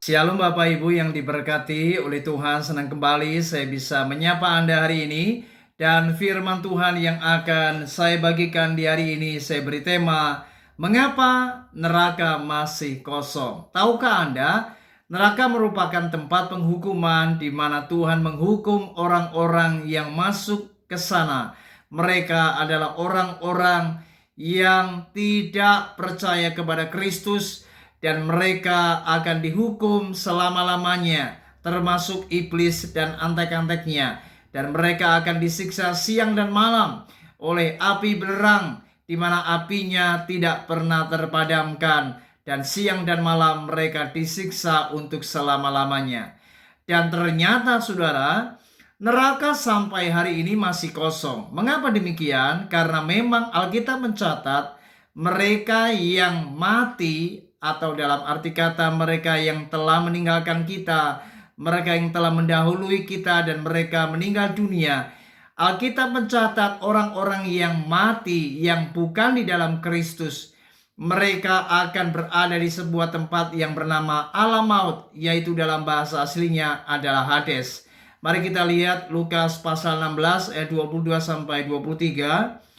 Shalom Bapak Ibu yang diberkati oleh Tuhan, senang kembali saya bisa menyapa Anda hari ini. Dan firman Tuhan yang akan saya bagikan di hari ini saya beri tema, mengapa neraka masih kosong? Tahukah Anda, neraka merupakan tempat penghukuman di mana Tuhan menghukum orang-orang yang masuk ke sana. Mereka adalah orang-orang yang tidak percaya kepada Kristus, dan mereka akan dihukum selama-lamanya, termasuk iblis dan antek-anteknya. Dan mereka akan disiksa siang dan malam oleh api belerang, di mana apinya tidak pernah terpadamkan. Dan siang dan malam mereka disiksa untuk selama-lamanya. Dan ternyata saudara, neraka sampai hari ini masih kosong. Mengapa demikian? Karena memang Alkitab mencatat mereka yang mati, atau dalam arti kata mereka yang telah meninggalkan kita, mereka yang telah mendahului kita dan mereka meninggal dunia. Alkitab mencatat orang-orang yang mati yang bukan di dalam Kristus, mereka akan berada di sebuah tempat yang bernama alam maut, yaitu dalam bahasa aslinya adalah Hades. Mari kita lihat Lukas pasal 16 ayat 22 sampai 23.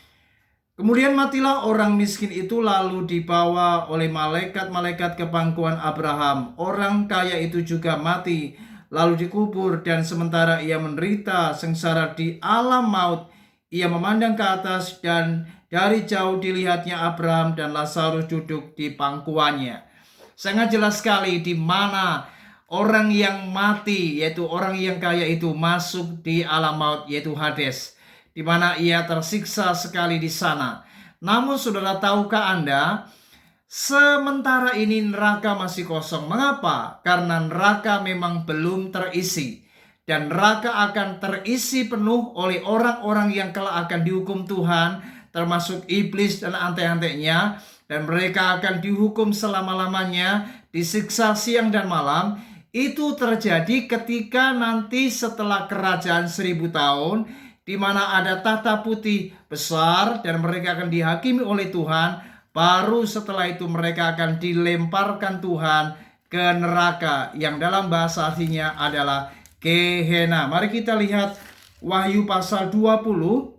Kemudian matilah orang miskin itu lalu dibawa oleh malaikat-malaikat ke pangkuan Abraham. Orang kaya itu juga mati lalu dikubur, dan sementara ia menderita sengsara di alam maut, ia memandang ke atas dan dari jauh dilihatnya Abraham dan Lazarus duduk di pangkuannya. Sangat jelas sekali di mana orang yang mati, yaitu orang yang kaya itu masuk di alam maut, yaitu Hades, di mana ia tersiksa sekali di sana. Namun saudara, tahukah Anda, sementara ini neraka masih kosong. Mengapa? Karena neraka memang belum terisi. Dan neraka akan terisi penuh oleh orang-orang yang kelak akan dihukum Tuhan, termasuk iblis dan antek-anteknya. Dan mereka akan dihukum selama-lamanya, disiksa siang dan malam. Itu terjadi ketika nanti setelah kerajaan 1000 tahun, di mana ada tahta putih besar dan mereka akan dihakimi oleh Tuhan. Baru setelah itu mereka akan dilemparkan Tuhan ke neraka, yang dalam bahasa aslinya adalah Gehenna. Mari kita lihat Wahyu pasal 20.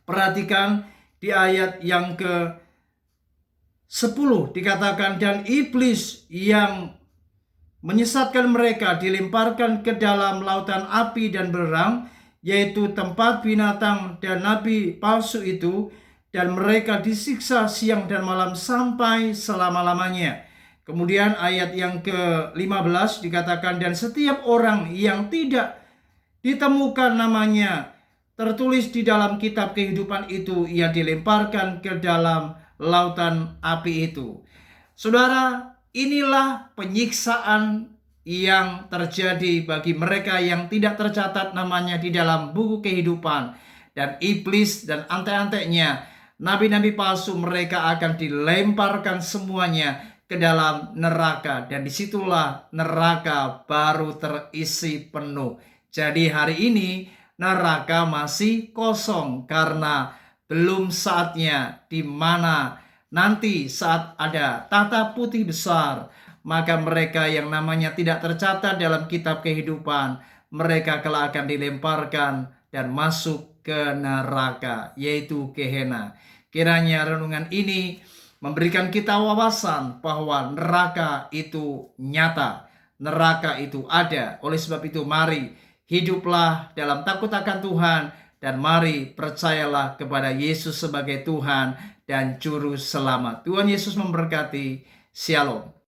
Perhatikan di ayat yang ke-10 dikatakan, dan iblis yang menyesatkan mereka dilemparkan ke dalam lautan api dan belerang, yaitu tempat binatang dan nabi palsu itu, dan mereka disiksa siang dan malam sampai selama-lamanya. Kemudian ayat yang ke-15 dikatakan, dan setiap orang yang tidak ditemukan namanya tertulis di dalam kitab kehidupan itu, ia dilemparkan ke dalam lautan api itu. Saudara, inilah penyiksaan yang terjadi bagi mereka yang tidak tercatat namanya di dalam buku kehidupan. Dan iblis dan antek-anteknya, nabi-nabi palsu, mereka akan dilemparkan semuanya ke dalam neraka. Dan disitulah neraka baru terisi penuh. Jadi hari ini neraka masih kosong karena belum saatnya, di mana nanti saat ada tahta putih besar, maka mereka yang namanya tidak tercatat dalam kitab kehidupan, mereka kelak akan dilemparkan dan masuk ke neraka, yaitu Gehenna. Kiranya renungan ini memberikan kita wawasan bahwa neraka itu nyata, neraka itu ada. Oleh sebab itu mari hiduplah dalam takut akan Tuhan, dan mari percayalah kepada Yesus sebagai Tuhan dan Juru Selamat. Tuhan Yesus memberkati. Shalom.